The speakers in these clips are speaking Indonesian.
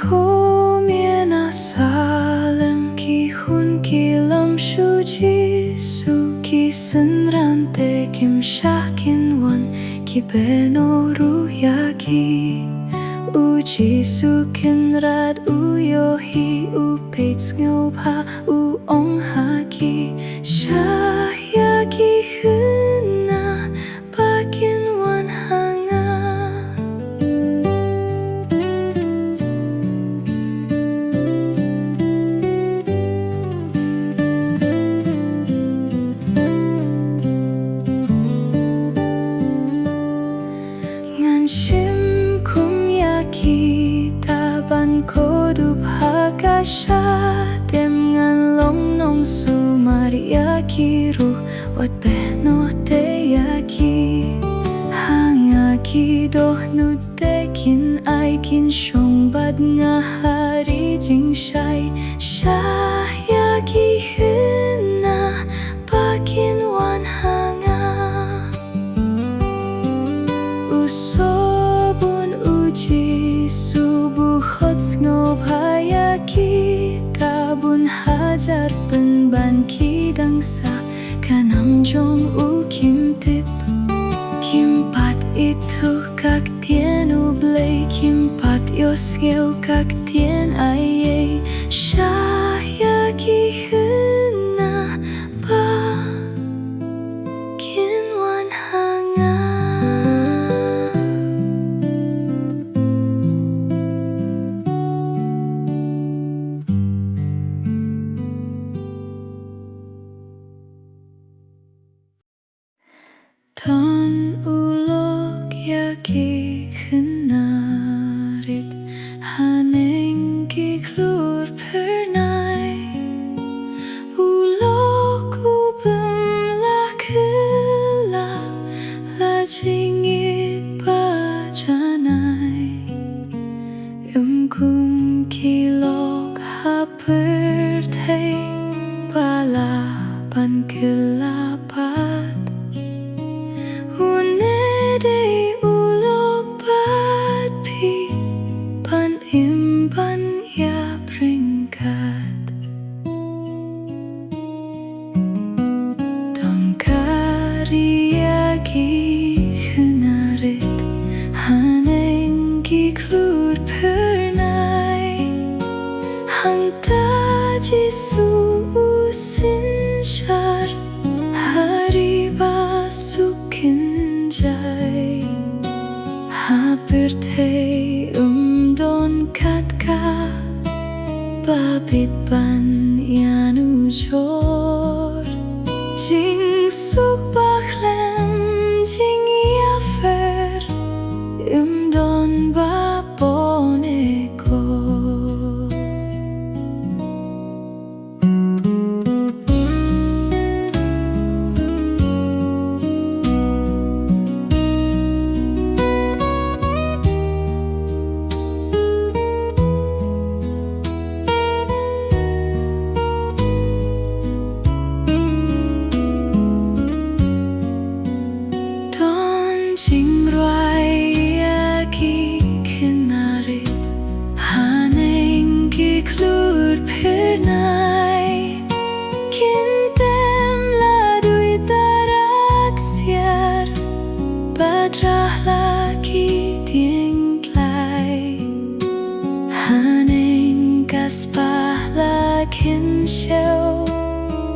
달콤이나 살em 기훈 기lâm shu ji su ki senran te kim shakin wan ki benoro yaki uji su kin rad uyo hi u peits ngau pa u ong haki shayaki Khynnah bakin wan hanga 심 kumyaki taban kodup hakasha demngan long nong su mariaki ru wat beno te yaki hangaki doh nutekin aikin shong bad nga hari jing shai shayaki Khynnah bakin wan hanga usobun uji subuhot ngau payaki tabun hajar penban kidangsa kanam jong u kimtip kimpat itu kak tien ublay kimpat yosgeu kak tien aye shayaki Khynnah bakin wan hanga Ton ulog yaki Khynnah rit haneng ki klur pernai ulog ubem la kela la jingit bajanai kum kilog hapertei balapan kelapat Unedei ulog badpi pan imban ya peringkat Tongkari yaki Khynnah rit haneng ki klur pernai hang taji su usin shar hari basukin jai hapertei don katka babit ban yanu jor jing suk baklem jing yafer don baboneko Kot Jingrwai Khynnah rit haneng ki klur pernai kintem ladui tarak siar badrah laki tiengklai haneng kaspah lakin show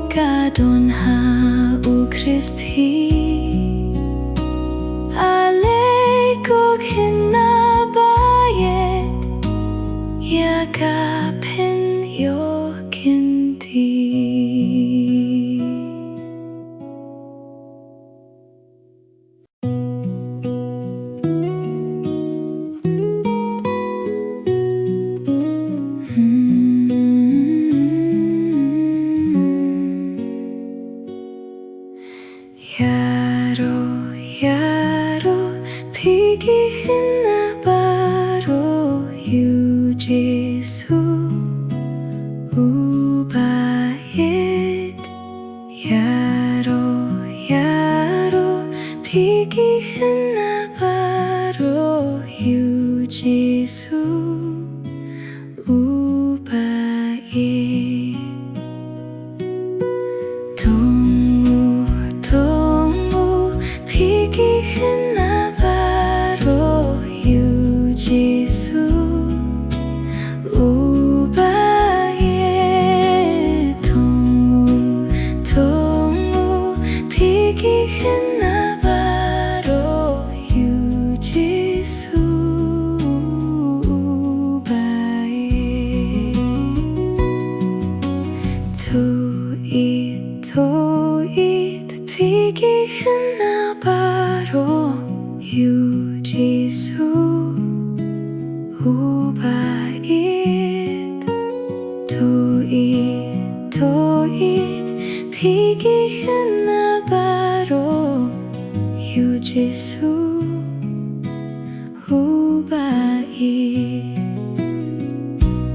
kadon ha u Kristi Aleko Khynnah bayet yakapin yo kinti Yaro yaro pigi Khynnah baro yuji su ubayet yaro yaro pigi Khynnah baro yuji su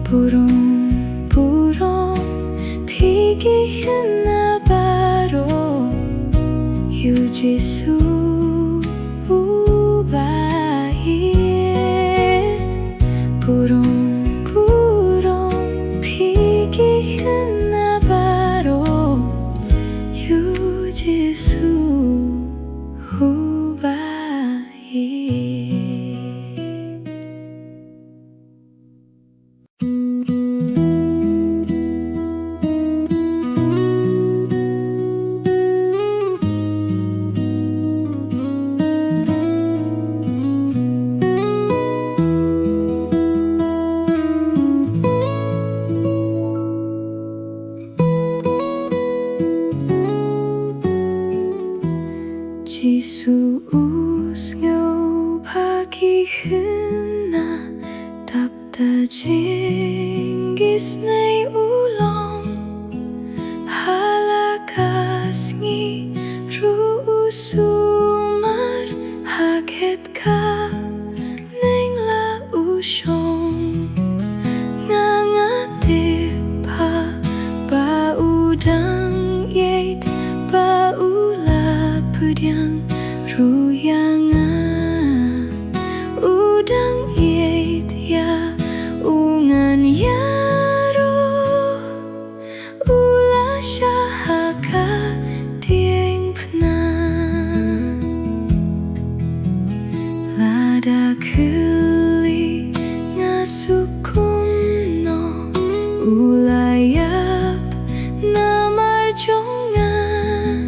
Burung-burung pergi kena baru Yujisu bait. Burung-burung pergi kena baru Yujisu bait. Jisu usngau pagi Khynnah tapta jinggis nei ulong halakas ngi ruusumar haket ka neng la usong ngangate pa ba udang yait ba ula pedang ruyangan udang yait ya ungan yaro ula syahaka tieng pna lada keli ngasukumno ulayap namar jongan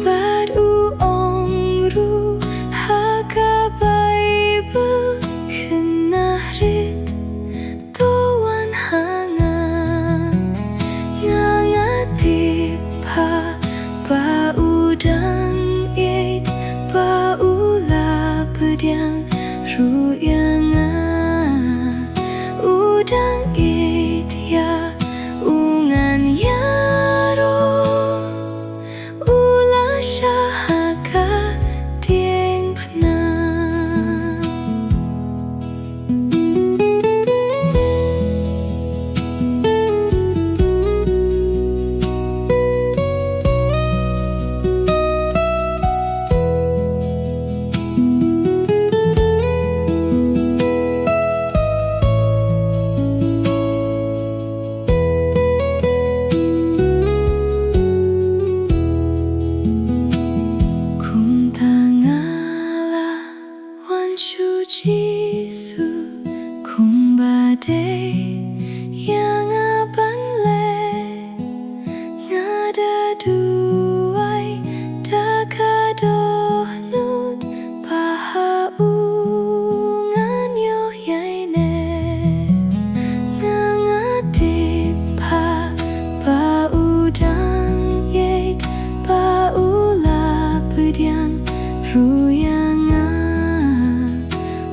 bad uongru haka Bible Khynnah rit toan hangan ngangati pa ba udang yait ba ula pedang ruyangan udang yait ya ungan yaro ula syahaka tieng pna kum tangala wan Jisu kum bade yang aban le ngada duai dakadoh nut paha ungan yo yaine ngangati pa ba udang yait ba ula pedang ruyangan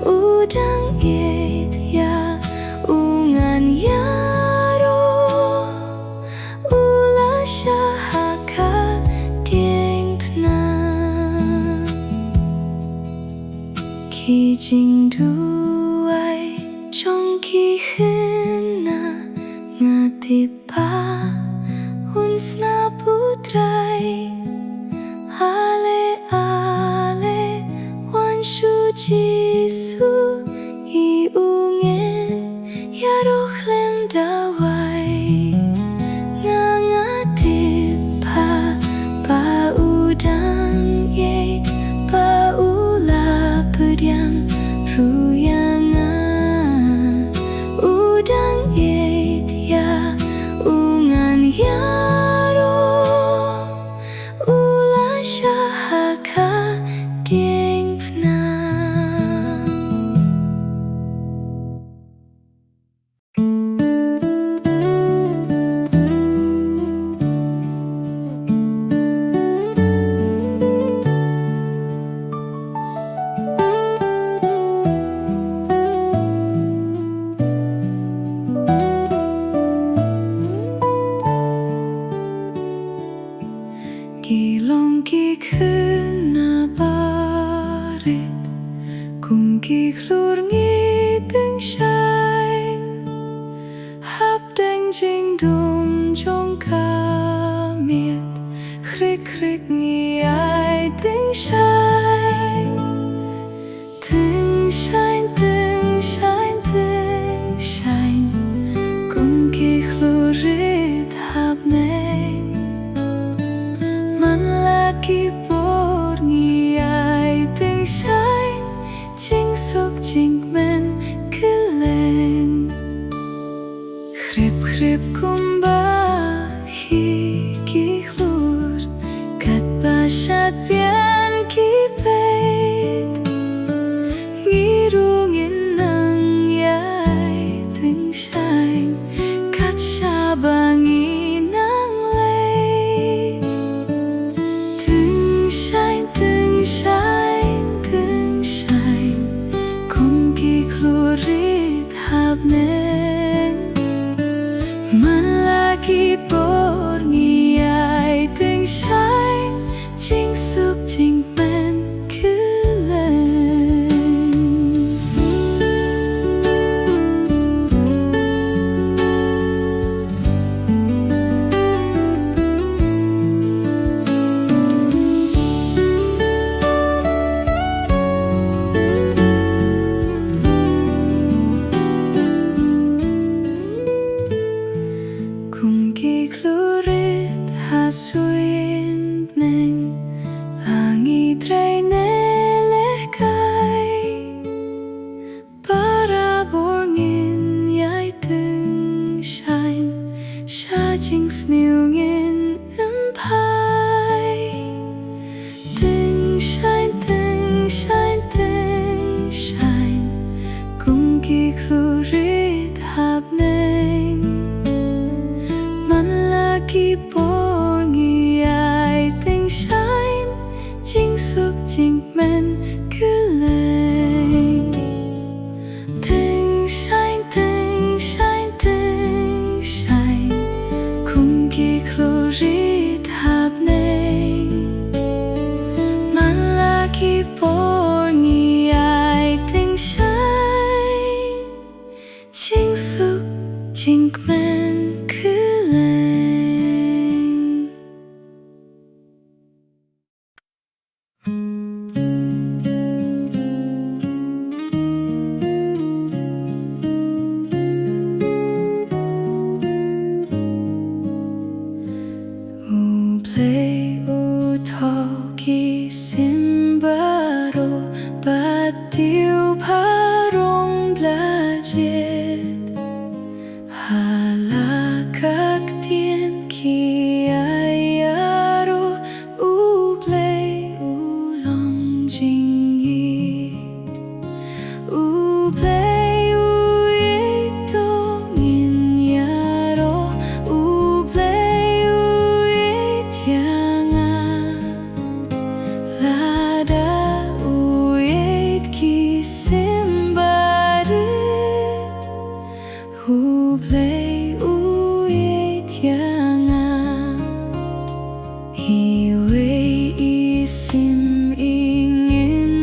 udang yait ya ungan yaro ula syahaka tieng pna ki Jingrwai chongki Khynnah ngati pa unsna putrai ale ale wan Jisu i ungen yaro khlem dawai ngangati pa ba udang yait ba ula pedang ruyangan udang yait ya ungan yaro ula syahaka tieng pna. jing dum jong ca miệt khrik khrik nghi ai tiếng shine tiếng shine cùng kỳ khlurit hab nên man là kỳ bor nghi ai tiếng shine chính suk chính men cứ lên khép khép cùng ba khi kỳ khlut cắt ba sát biên kỳ bệt nghi ru ngin nang yai tiếng shine cắt xa ba nghi nang lệ tiếng shine cùng kỳ khlurit hab nên man là kỳ bor nghi ai tiếng shine chính suk chính men cứ lên cùng kỳ khlurit ha suyin neng langi trai ne lehkai para borngin yai từng shine sha jing sniu ngin empai từng shine cùng kỳ khlurit hab nên man là kỳ bor nghi ai tiếng shine chính suk chính men cứ lên tiếng shine cùng kỳ khlurit hab nên man là kỳ bor nghi ai tiếng shine chính suk chính men cứ lên u play u talkie simbaro bat tiêu parong blajet hala các tiên khi ai aro u play u long jing yit u play u yit to ngin yaro u play u yit yanga lada u yit ki simbarit u play u yit yanga hi wei isim ingin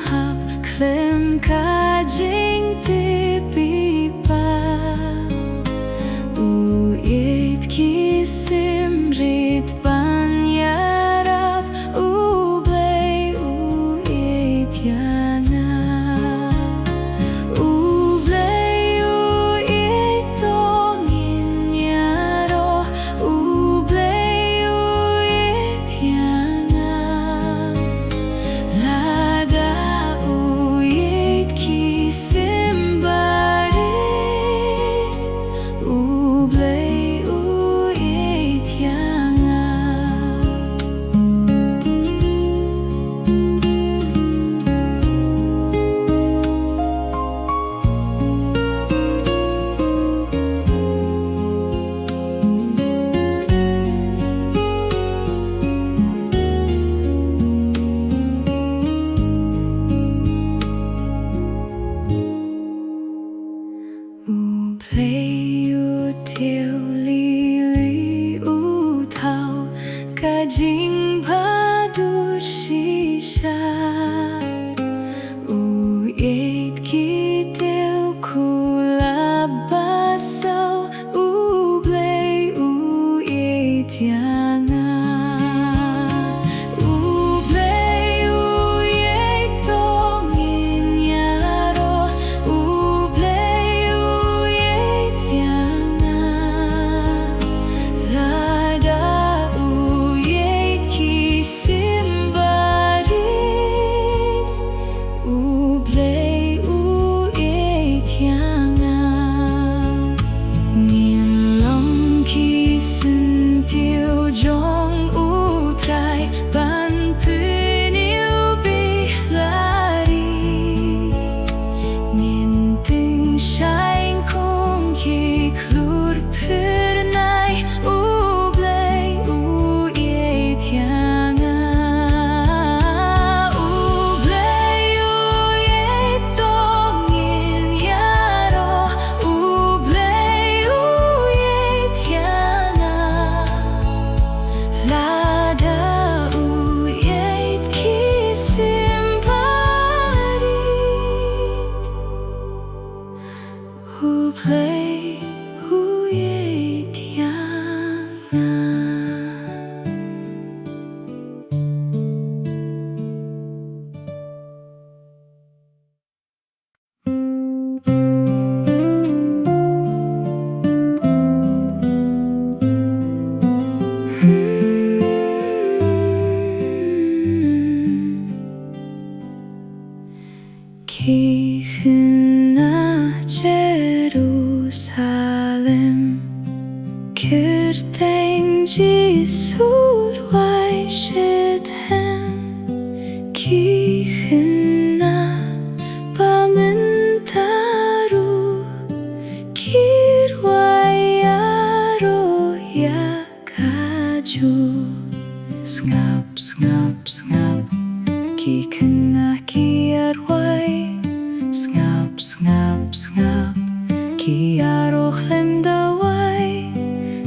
hap klem ka jing tipi pa u yit ki simrit ban yarap u play u yit yanga u play u yit to ngin yaro u play u yit yanga lada u yit ki simbarit u play u yit yanga u play u tiêu li li u thao ka jing pa dur shisha u yit ki tiêu kula basau u play huye tianga. Khynnah Jerusalem Kyrteng Jingrwai KHB Khynnah Pamentaru Kirwai Yakaju Snap, snap, snap Khynnah Kirwai Snap, snap, snap Kiaroch lemdawai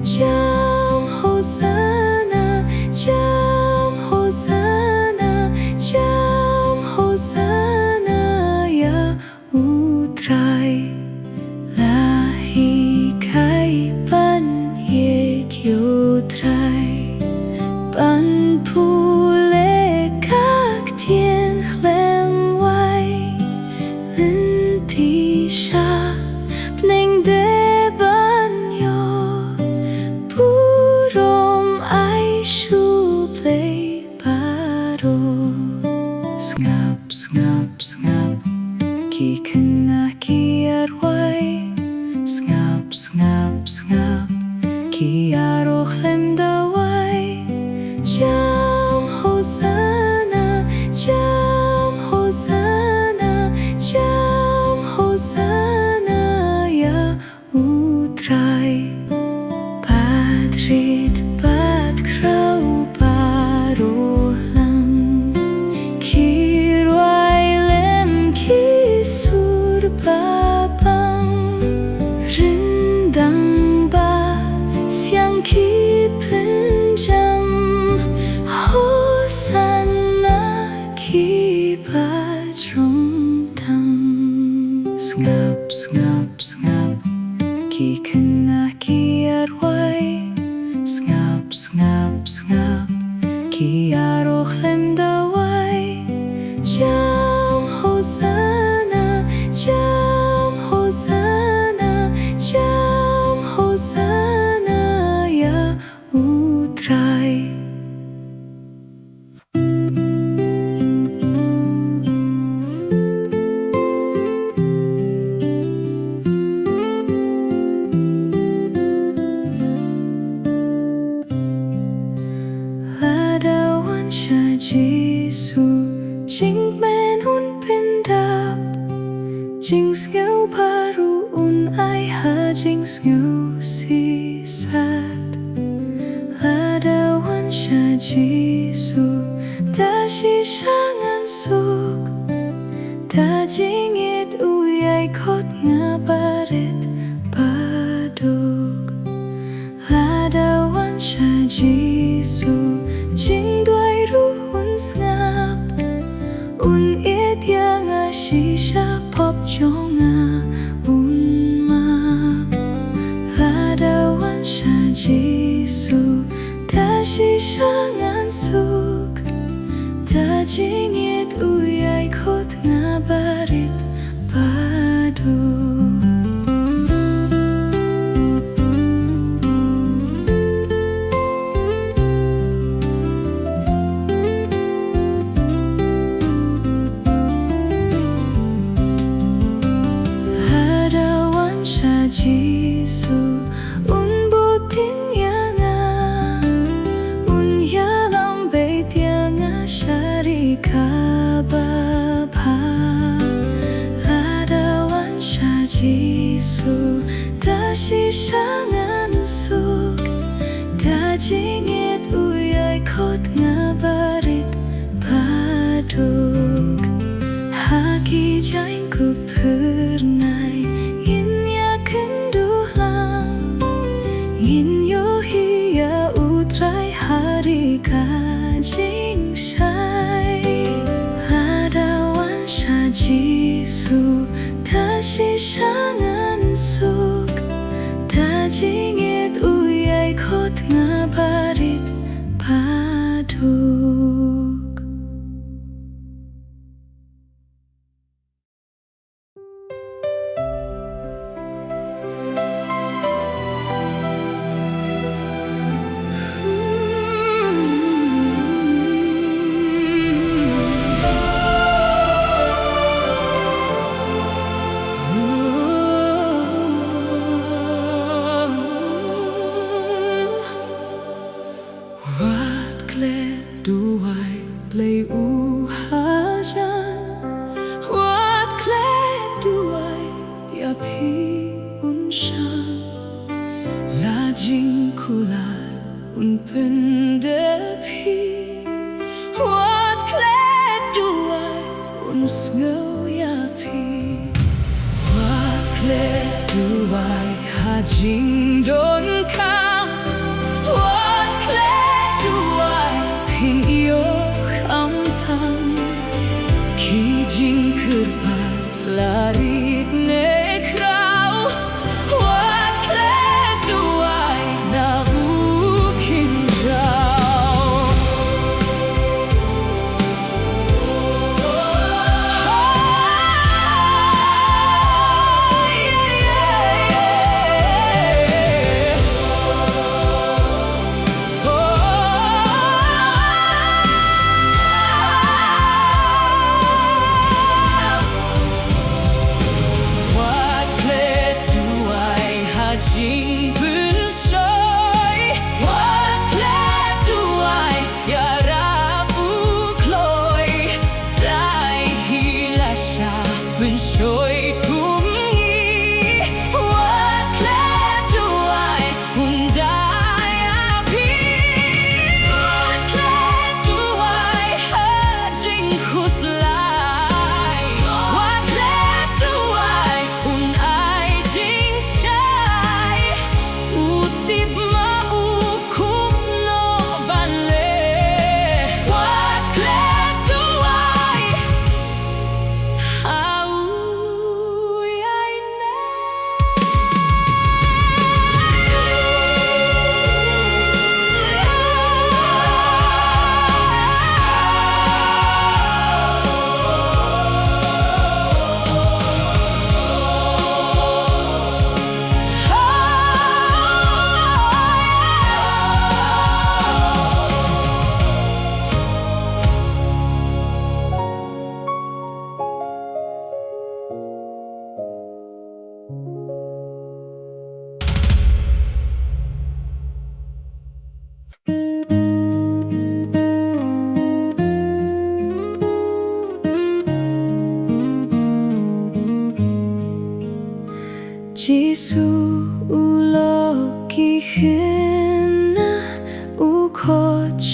Jam Hosanna, Jam Hosanna, Jam Hosanna Ya utrai Lahi kai pan yet yotrai Pan pule kak tien chlem wai Lentisha Pneng deban yo Purom ai shuplei paro Snap, snap, snap Khynnah Kirwai Snap, snap, snap Kiaroch lemdawai Jam Hosanna, Jam Hosanna, Jam Hosanna Ya utrai Padrit pad krau parolang Kirwai lem kisur babang Rendang ba siang ki penjam Hosanna ki bajrong tam Snap, snap, snap Khynnah Kirwai Snap, snap, snap Kiaroch lemdawai Jam Hosanna, Jam Hosanna, Jam Hosanna Ya utrai Ladawan sya Jisu Jing men hun pendap Jing skeu baru un ai ha Jing skeu sisat Ladawan sya Jisu Da shangan suk Da jingit uyai kot ngabarit baduk Ladawan sya Jisu Jing duai ruhun snap Un it yang shisha pop jonga un map Ladawan sya Jisu Da shangan suk Da jingit uyai kot ngabarit baduk Jisu un butin yanga un yalam beit yanga sharika bapa Ladawan sya Jisu da shangan suk da jingit uyai kot ngabarit baduk haki jain ku pernai In yo hiya utrai hari kajing shai Ladawan sya Jisu Da shangan suk jingit uyay kot nga barit paduk. Duai play uhajan wat kle duai ya pi unshan la jing kular un pende pi wat kle duai un sngo ya pi wat kle duai ha jing don kam wat kle Hin iyo kamtan Ki jing kurpat larit ne krau Wat kle duai na ukin jau Jing bun soy wat kle duai ya rabu kloi dai hila sha bun soy kumgi wat kle duai undai api wat kle duai ha jing kuslai wat kle duai ai jing sha Utip mau kup no banle Wat kle duai Au yai ne Jisu ulo ki Khynnah u kot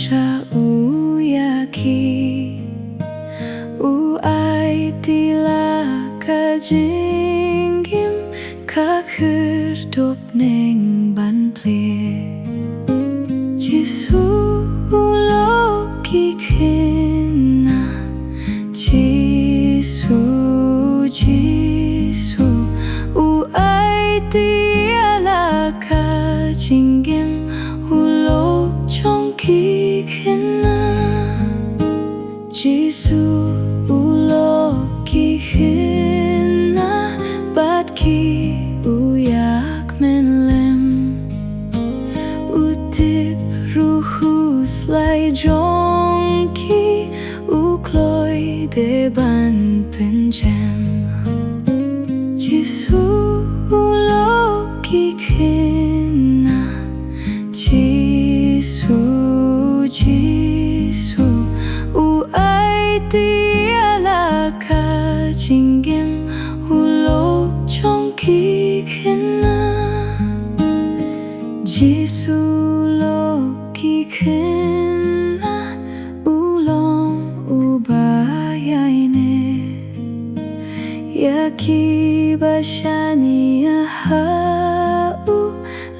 uyaki u ai tila ka jingim ka kherdop neng ban ple Jisu ulo ki Khynnah Jisu Tiala ka jingim ulok trong ki Khynnah Jisu ulok ki Khynnah bat ki uyak menlem utip ruhus lai jong ki ukloi de ban penjem Jisu ki Khynnah Jisu u ai tiala ka jingim ulok trong ki Khynnah Jisu lo ki Khynnah ulong ubayai ne Yaki bashani ahau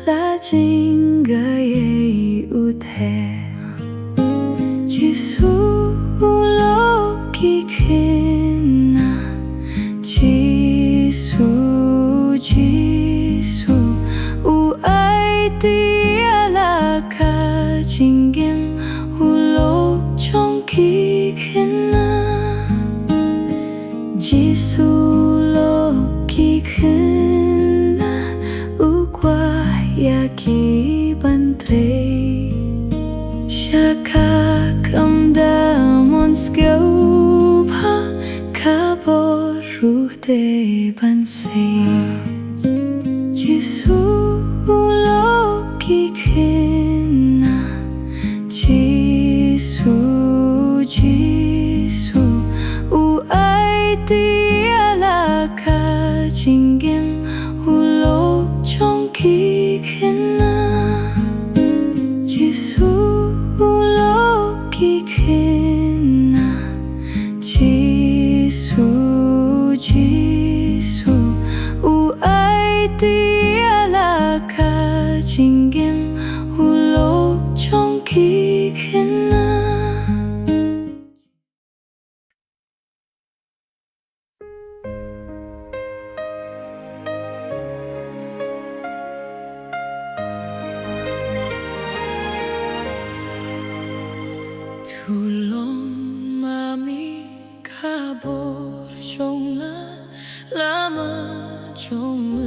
la jingai uthe Jisu lo ki Khynnah Jisu u te banse Giêsu lo ki Khynnah Giêsu Giêsu u ai ti ala ka jingim u lo trong ki Khynnah Giêsu lo ki Khynnah Giêsu Giêsu u ai ti ala ka jingim u lo trong ki Khynnah Tulong mami kabur jongla lama jong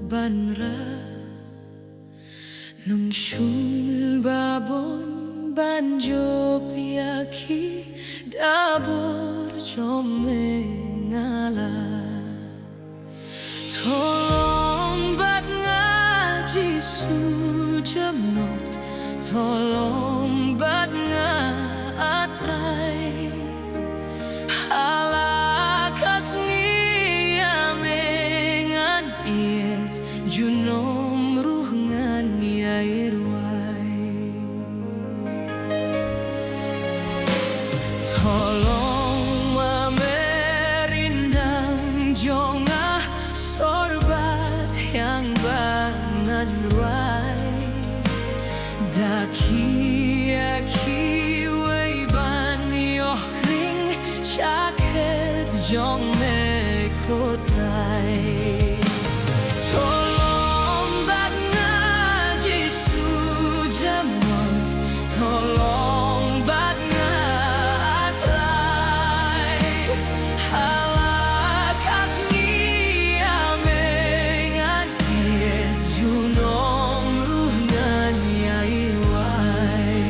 banra nung shul babon banjo piaki dabur jong ngala tolong bat ngaji sujamot tolong bat atrai halakas niya mengan iet yunom ruhngan yairwai tolong mamerindang jonga sorbat yang bangan ruai daki aki jaket jong me kotai tolong bat ngaji sujamon tolong bat ngatlai halakas niya mengan iet junom ruhnan yaiwai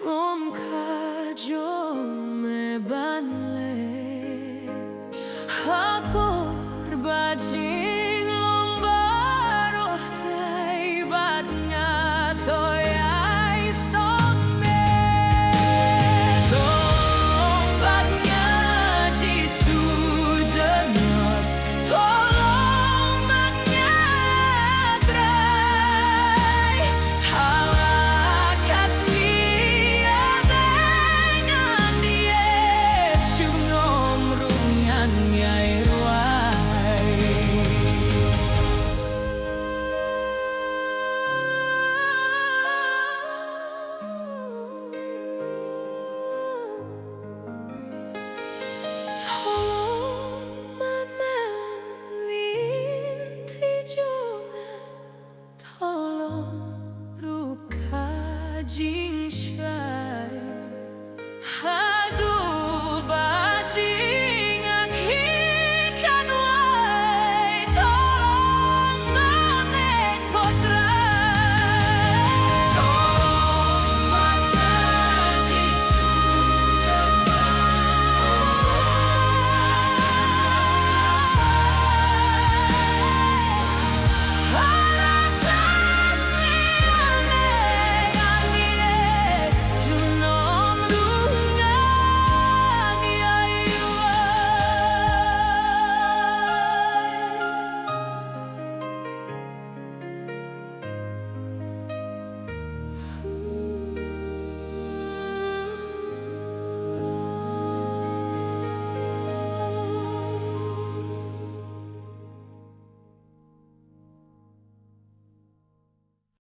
Mom kajo me banle Hapor bajing lombaroh tay batnya toyai somne Tolong batnya jisu jenot Tolong batnya trai halakas niya bengan diet syunom rungan yairwai Tolong mamelin tijonga Tolong rukaji